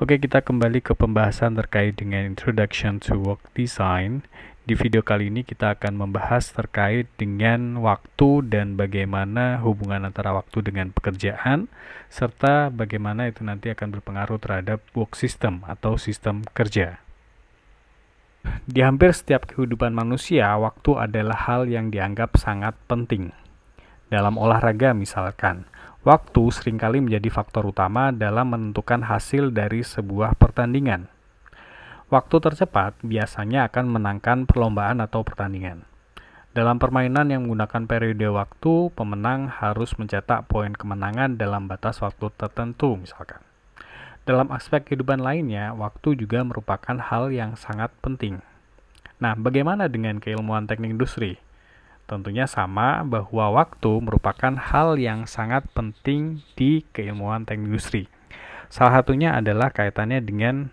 Oke, kita kembali ke pembahasan terkait dengan Introduction to Work Design. Di video kali ini kita akan membahas terkait dengan waktu dan bagaimana hubungan antara waktu dengan pekerjaan, serta bagaimana itu nanti akan berpengaruh terhadap work system atau sistem kerja. Di hampir setiap kehidupan manusia, waktu adalah hal yang dianggap sangat penting. Dalam olahraga misalkan, waktu seringkali menjadi faktor utama dalam menentukan hasil dari sebuah pertandingan. Waktu tercepat biasanya akan menangkan perlombaan atau pertandingan. Dalam permainan yang menggunakan periode waktu, pemenang harus mencetak poin kemenangan dalam batas waktu tertentu misalkan. Dalam aspek kehidupan lainnya, waktu juga merupakan hal yang sangat penting. Nah, bagaimana dengan keilmuan teknik industri? Tentunya sama, bahwa waktu merupakan hal yang sangat penting di keilmuan teknik industri. Salah satunya adalah kaitannya dengan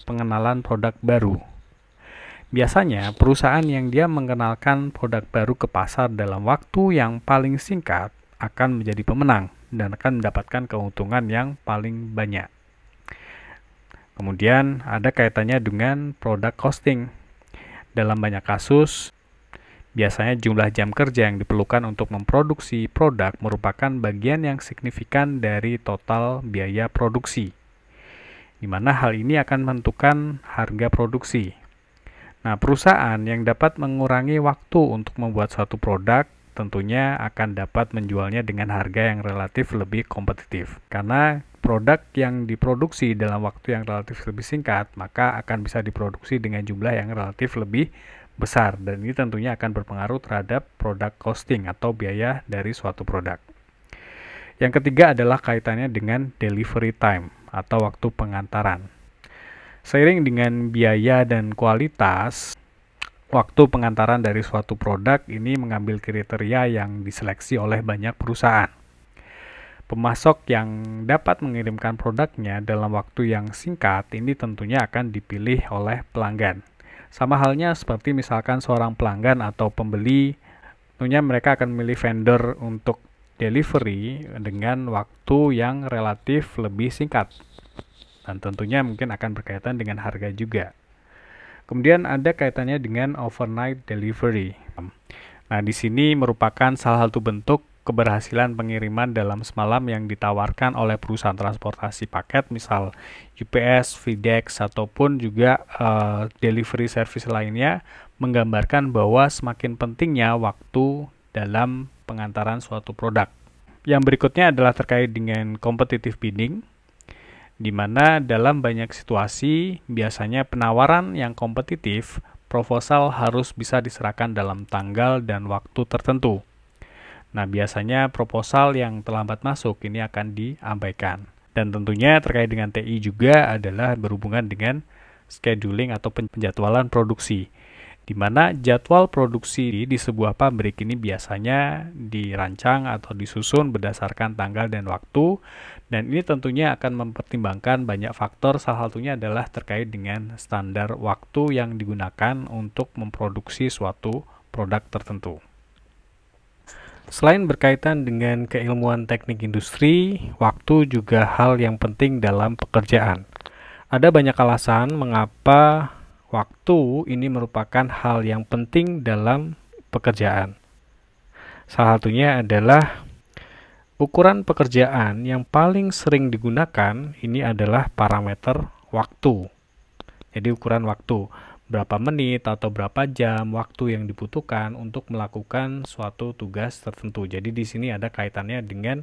pengenalan produk baru. Biasanya, perusahaan yang dia mengenalkan produk baru ke pasar dalam waktu yang paling singkat akan menjadi pemenang dan akan mendapatkan keuntungan yang paling banyak. Kemudian ada kaitannya dengan product costing. Dalam banyak kasus, biasanya jumlah jam kerja yang diperlukan untuk memproduksi produk merupakan bagian yang signifikan dari total biaya produksi, di mana hal ini akan menentukan harga produksi. Nah, perusahaan yang dapat mengurangi waktu untuk membuat suatu produk tentunya akan dapat menjualnya dengan harga yang relatif lebih kompetitif. Karena produk yang diproduksi dalam waktu yang relatif lebih singkat, maka akan bisa diproduksi dengan jumlah yang relatif lebih besar, dan ini tentunya akan berpengaruh terhadap product costing atau biaya dari suatu produk. Yang ketiga adalah kaitannya dengan delivery time atau waktu pengantaran. Seiring dengan biaya dan kualitas, waktu pengantaran dari suatu produk ini mengambil kriteria yang diseleksi oleh banyak perusahaan. Pemasok yang dapat mengirimkan produknya dalam waktu yang singkat ini tentunya akan dipilih oleh pelanggan. Sama halnya seperti misalkan seorang pelanggan atau pembeli, tentunya mereka akan memilih vendor untuk delivery dengan waktu yang relatif lebih singkat. Dan tentunya mungkin akan berkaitan dengan harga juga. Kemudian ada kaitannya dengan overnight delivery. Nah, di sini merupakan salah satu bentuk keberhasilan pengiriman dalam semalam yang ditawarkan oleh perusahaan transportasi paket, misal UPS, FedEx, ataupun juga delivery service lainnya, menggambarkan bahwa semakin pentingnya waktu dalam pengantaran suatu produk. Yang berikutnya adalah terkait dengan competitive bidding, di mana dalam banyak situasi biasanya penawaran yang kompetitif, proposal harus bisa diserahkan dalam tanggal dan waktu tertentu. Nah, biasanya proposal yang terlambat masuk ini akan diabaikan. Dan tentunya terkait dengan TI juga adalah berhubungan dengan scheduling atau penjadwalan produksi, di mana jadwal produksi di sebuah pabrik ini biasanya dirancang atau disusun berdasarkan tanggal dan waktu, dan ini tentunya akan mempertimbangkan banyak faktor, salah satunya adalah terkait dengan standar waktu yang digunakan untuk memproduksi suatu produk tertentu. Selain berkaitan dengan keilmuan teknik industri, waktu juga hal yang penting dalam pekerjaan. Ada banyak alasan mengapa waktu ini merupakan hal yang penting dalam pekerjaan. Salah satunya adalah ukuran pekerjaan yang paling sering digunakan ini adalah parameter waktu. Jadi ukuran waktu, berapa menit atau berapa jam waktu yang dibutuhkan untuk melakukan suatu tugas tertentu. Jadi di sini ada kaitannya dengan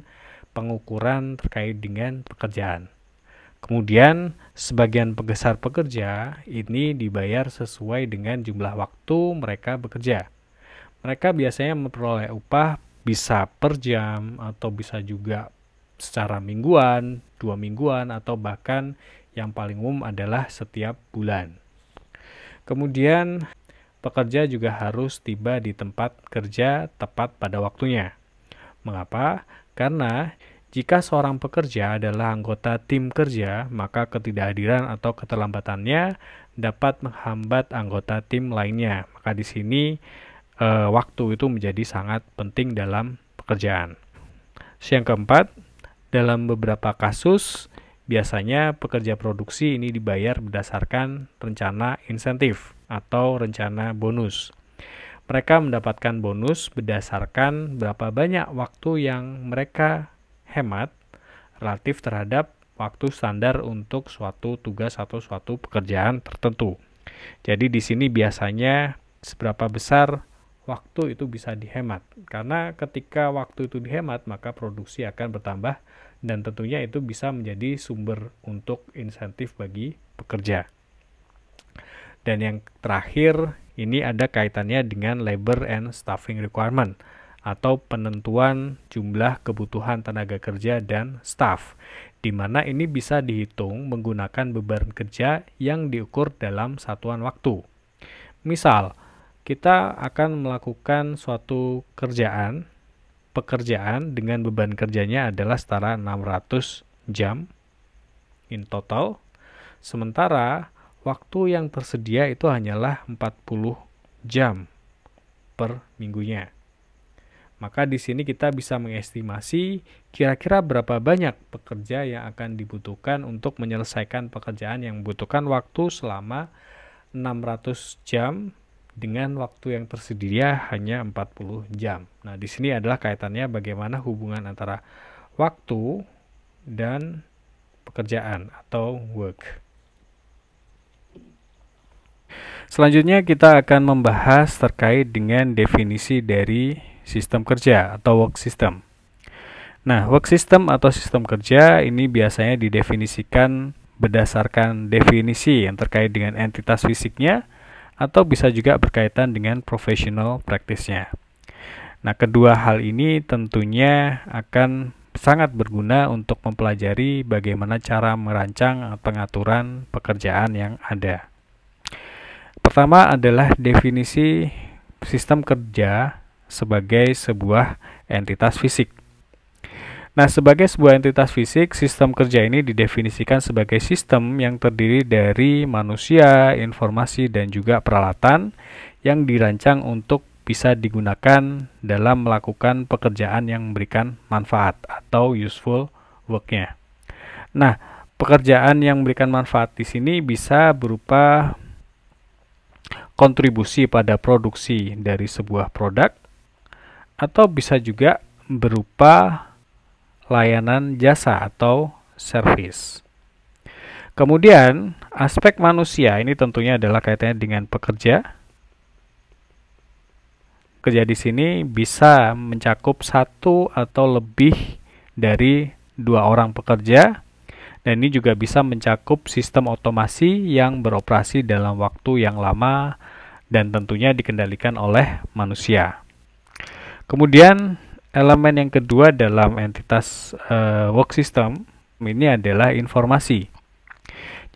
pengukuran terkait dengan pekerjaan. Kemudian, sebagian besar pekerja ini dibayar sesuai dengan jumlah waktu mereka bekerja. Mereka biasanya memperoleh upah bisa per jam atau bisa juga secara mingguan, 2 mingguan, atau bahkan yang paling umum adalah setiap bulan. Kemudian, pekerja juga harus tiba di tempat kerja tepat pada waktunya. Mengapa? Karena jika seorang pekerja adalah anggota tim kerja, maka ketidakhadiran atau keterlambatannya dapat menghambat anggota tim lainnya. Maka di sini waktu itu menjadi sangat penting dalam pekerjaan. Yang keempat, dalam beberapa kasus biasanya pekerja produksi ini dibayar berdasarkan rencana insentif atau rencana bonus. Mereka mendapatkan bonus berdasarkan berapa banyak waktu yang mereka hemat relatif terhadap waktu standar untuk suatu tugas atau suatu pekerjaan tertentu. Jadi di sini biasanya seberapa besar waktu itu bisa dihemat. Karena ketika waktu itu dihemat, maka produksi akan bertambah dan tentunya itu bisa menjadi sumber untuk insentif bagi pekerja. Dan yang terakhir, ini ada kaitannya dengan labor and staffing requirement atau penentuan jumlah kebutuhan tenaga kerja dan staff, di mana ini bisa dihitung menggunakan beban kerja yang diukur dalam satuan waktu. Misal, kita akan melakukan suatu pekerjaan dengan beban kerjanya adalah setara 600 jam in total, sementara waktu yang tersedia itu hanyalah 40 jam per minggunya. Maka di sini kita bisa mengestimasi kira-kira berapa banyak pekerja yang akan dibutuhkan untuk menyelesaikan pekerjaan yang membutuhkan waktu selama 600 jam dengan waktu yang tersedia hanya 40 jam. Nah, di sini adalah kaitannya bagaimana hubungan antara waktu dan pekerjaan atau work. Selanjutnya kita akan membahas terkait dengan definisi dari sistem kerja atau work system. Nah, work system atau sistem kerja ini biasanya didefinisikan berdasarkan definisi yang terkait dengan entitas fisiknya atau bisa juga berkaitan dengan professional practice-nya. Nah, kedua hal ini tentunya akan sangat berguna untuk mempelajari bagaimana cara merancang pengaturan pekerjaan yang ada. Pertama adalah definisi sistem kerja sebagai sebuah entitas fisik. Nah, sebagai sebuah entitas fisik, sistem kerja ini didefinisikan sebagai sistem yang terdiri dari manusia, informasi, dan juga peralatan yang dirancang untuk bisa digunakan dalam melakukan pekerjaan yang memberikan manfaat atau useful work-nya. Nah, pekerjaan yang memberikan manfaat di sini bisa berupa kontribusi pada produksi dari sebuah produk, atau bisa juga berupa layanan jasa atau service. Kemudian, aspek manusia ini tentunya adalah kaitannya dengan pekerja. Kerja di sini bisa mencakup satu atau lebih dari 2 orang pekerja, dan ini juga bisa mencakup sistem otomasi yang beroperasi dalam waktu yang lama dan tentunya dikendalikan oleh manusia. Kemudian elemen yang kedua dalam entitas work system ini adalah informasi.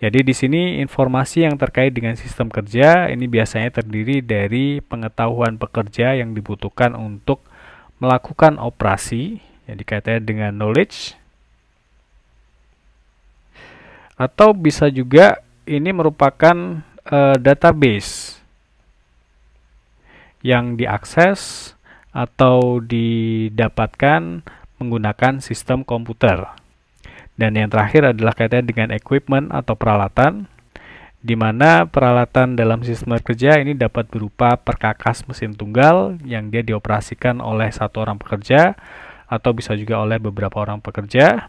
Jadi di sini informasi yang terkait dengan sistem kerja ini biasanya terdiri dari pengetahuan pekerja yang dibutuhkan untuk melakukan operasi, yang dikaitkan dengan knowledge, atau bisa juga ini merupakan database yang diakses atau didapatkan menggunakan sistem komputer. Dan yang terakhir adalah kaitannya dengan equipment atau peralatan, di mana peralatan dalam sistem kerja ini dapat berupa perkakas mesin tunggal yang dia dioperasikan oleh satu orang pekerja, atau bisa juga oleh beberapa orang pekerja,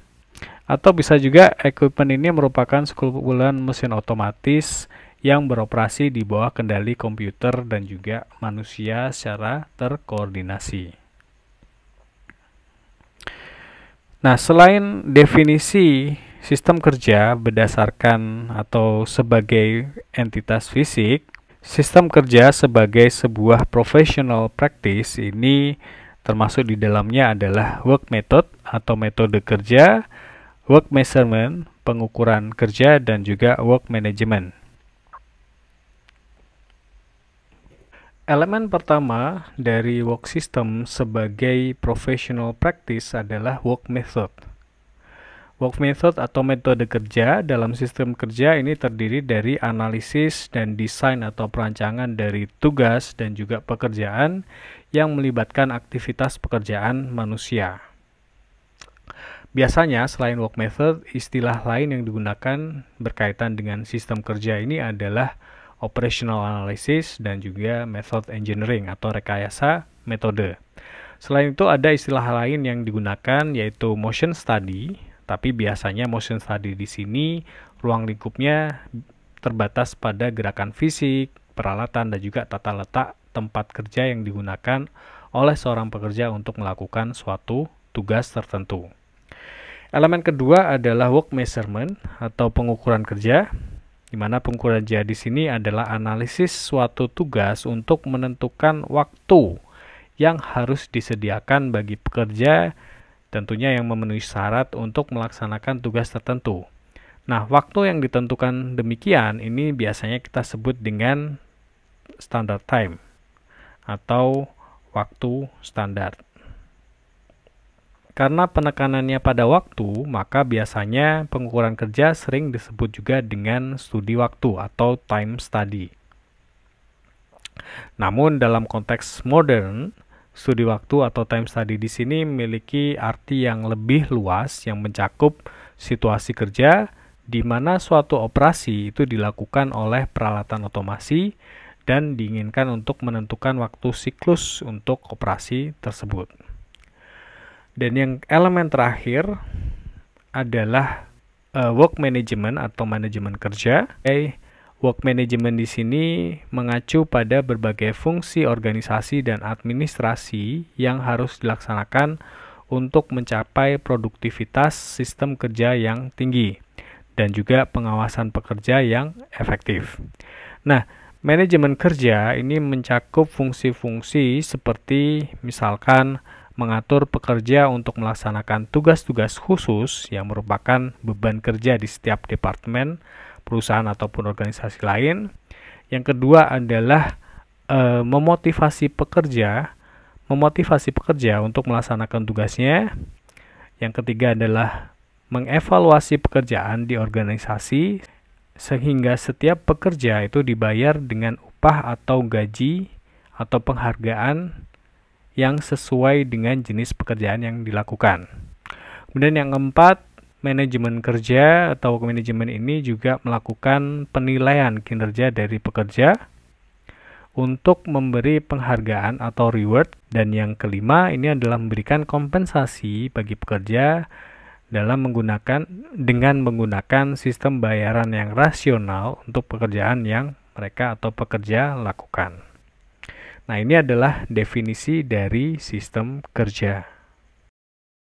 atau bisa juga equipment ini merupakan sekumpulan mesin otomatis yang beroperasi di bawah kendali komputer dan juga manusia secara terkoordinasi. Nah, selain definisi sistem kerja berdasarkan atau sebagai entitas fisik, sistem kerja sebagai sebuah professional practice ini termasuk di dalamnya adalah work method atau metode kerja, work measurement, pengukuran kerja, dan juga work management. Elemen pertama dari work system sebagai professional practice adalah work method. Work method atau metode kerja dalam sistem kerja ini terdiri dari analisis dan desain atau perancangan dari tugas dan juga pekerjaan yang melibatkan aktivitas pekerjaan manusia. Biasanya selain work method, istilah lain yang digunakan berkaitan dengan sistem kerja ini adalah operational analysis dan juga method engineering atau rekayasa metode. Selain itu ada istilah lain yang digunakan yaitu motion study, tapi biasanya motion study di sini ruang lingkupnya terbatas pada gerakan fisik, peralatan dan juga tata letak tempat kerja yang digunakan oleh seorang pekerja untuk melakukan suatu tugas tertentu. Elemen kedua adalah work measurement atau pengukuran kerja, di mana pengukuran kerja di sini adalah analisis suatu tugas untuk menentukan waktu yang harus disediakan bagi pekerja, tentunya yang memenuhi syarat untuk melaksanakan tugas tertentu. Nah, waktu yang ditentukan demikian ini biasanya kita sebut dengan standard time atau waktu standar. Karena penekanannya pada waktu, maka biasanya pengukuran kerja sering disebut juga dengan studi waktu atau time study. Namun dalam konteks modern, studi waktu atau time study di sini memiliki arti yang lebih luas yang mencakup situasi kerja di mana suatu operasi itu dilakukan oleh peralatan otomasi dan diinginkan untuk menentukan waktu siklus untuk operasi tersebut. Dan yang elemen terakhir adalah work management atau manajemen kerja. Work management di sini mengacu pada berbagai fungsi organisasi dan administrasi yang harus dilaksanakan untuk mencapai produktivitas sistem kerja yang tinggi dan juga pengawasan pekerja yang efektif. Nah, manajemen kerja ini mencakup fungsi-fungsi seperti misalkan mengatur pekerja untuk melaksanakan tugas-tugas khusus yang merupakan beban kerja di setiap departemen, perusahaan ataupun organisasi lain. Yang kedua adalah memotivasi pekerja untuk melaksanakan tugasnya. Yang ketiga adalah mengevaluasi pekerjaan di organisasi sehingga setiap pekerja itu dibayar dengan upah atau gaji atau penghargaan yang sesuai dengan jenis pekerjaan yang dilakukan. Kemudian yang keempat, manajemen kerja atau manajemen ini juga melakukan penilaian kinerja dari pekerja untuk memberi penghargaan atau reward. Dan yang kelima, ini adalah memberikan kompensasi bagi pekerja dengan menggunakan sistem bayaran yang rasional untuk pekerjaan yang mereka atau pekerja lakukan. Nah, ini adalah definisi dari sistem kerja.